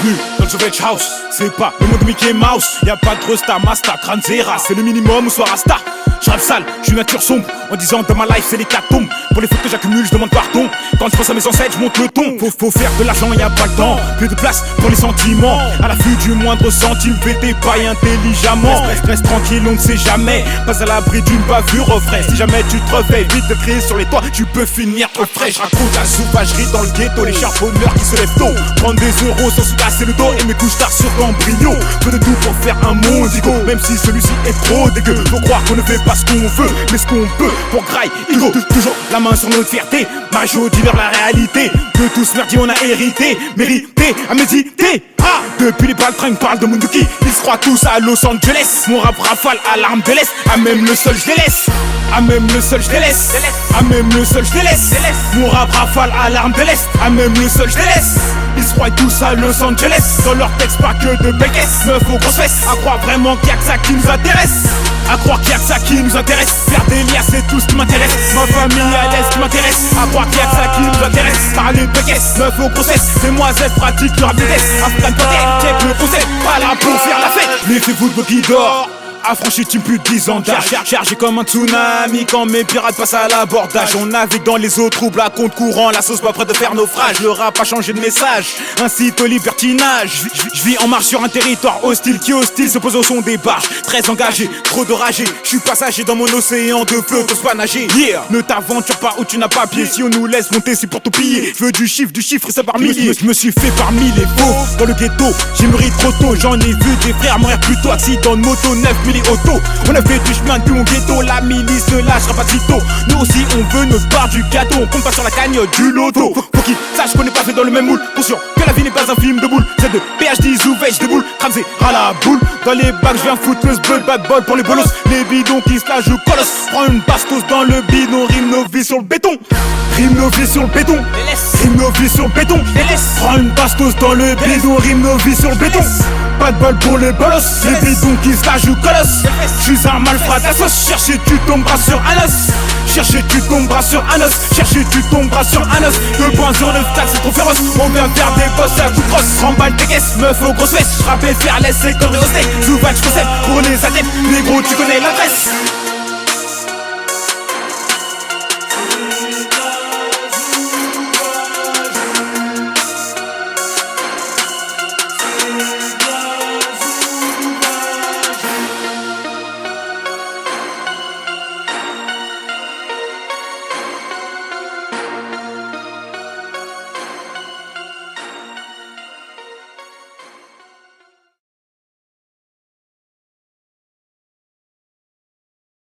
Bienvenue dans le Sauvage House. C'est pas le monde Mickey Mouse. Y'a pas de Resta, Masta, Tranzera. C'est le minimum ou soit Rasta. J'rappe sale, j'suis nature sombre. En disant dans ma life c'est l'hécatombe. Pour les fautes que j'accumule, je demande pardon. Quand je pense à mes ancêtres, je monte le ton. Faut faire de l'argent, y'a pas le temps. Plus de place pour les sentiments. À l'affût du moindre centime, fais tes pailles intelligemment. Reste tranquille, on ne sait jamais. Pas à l'abri d'une bavure au frais. Si jamais tu te réveilles, vite de crier sur les toits, tu peux finir au frais. J'raconte la sauvagerie dans le ghetto, les charbonneurs qui se lèvent tôt. Prendre des euros sans se casser le dos et mes couches tard sur l'embryo. Peu de tout pour faire un mondigo, même si celui-ci est trop dégueu. Faut croire qu'on ne fait pas ce qu'on veut, mais ce qu'on peut pour graille, ego. Toujours la main sur notre fierté, Majo divers la réalité. De tout ce merdier on a hérité, mérité à méditer. Ah, depuis les baltringues parlent de Munduki, ils se croient tous à Los Angeles. Mon rap rafale à l'arme de l'Est, à même le sol je délaisse. À même le sol je délaisse. À même le sol je délaisse. Mon rap rafale à l'arme de l'Est, à même le sol je délaisse. Ils se croient tous à Los Angeles, dans leur texte pas que de béquesses. Meuf aux grosses fesses, à croire vraiment qu'il y a que ça qui nous intéresse. À croire qu'il y a que ça qui nous intéresse. Faire des liens c'est tout ce qui m'intéresse. Ma famille à l'aise qui m'intéresse. À croire qu'il y a que ça qui nous intéresse. Parler de béquesses, meuf aux grosses fesses. Demoiselles pratiques le rap de test. Afghan peut-être, check le concept. Pas là pour faire la fête. Méfiez-vous de vos qui dort. Affranchi tu plus de 10 ans d'âge. Chargé comme un tsunami quand mes pirates passent à l'abordage. On navigue dans les eaux troubles à compte courant. La sauce pas près de faire naufrage. Le rap a changé de message, incite au libertinage. Je vis en marche sur un territoire hostile qui hostile se pose au son des barges. Très engagé, trop de ragé. Je suis passager dans mon océan de feu, t'oses pas nager. Yeah. Ne t'aventure pas où tu n'as pas pied. Si on nous laisse monter c'est pour tout piller. Je veux du chiffre et ça par milliers. Je me suis fait par mille et faux. Dans le ghetto, j'ai mûri trop tôt. J'en ai vu des frères mourir plus tôt. Accident de moto, 9000 auto. On a fait du chemin depuis mon ghetto. La milice ne lâchera pas de sitôt. Nous aussi on veut notre part du gâteau. On compte pas sur la cagnotte du loto. Faut qu'ils sachent qu'on n'est pas fait dans le même moule. Conscient que la vie n'est pas un film de boule. C'est de PhD, Zouvage, des boules. Cramsé à la boule. Dans les bacs je viens foutre le bleu. Bad boy pour les bolos. Les bidons qui se lâchent, je colosse. Prends une bastos dans le bidon. Rime nos vies sur le béton. Rime nos vies sur le béton. Rime nos vies sur le béton. Prends une bastos dans le bidon. Rime nos vies sur le béton. Pas de bol pour les bolos. Les bidons qui se lâchent, je colosse. J'suis un malfrat d'assos. Chercher tu tomberas sur un os. Chercher tu tomberas sur un os. Chercher tu tomberas sur un os. 2.0 c'est trop féroce. On vient faire des bosses à coups de crosse. Remballe tes caisses, meuf aux grosses fesses. J'rappe et faire laisser comme les hostels. Zouvage concept pour les adeptes. Négro tu connais l'adresse.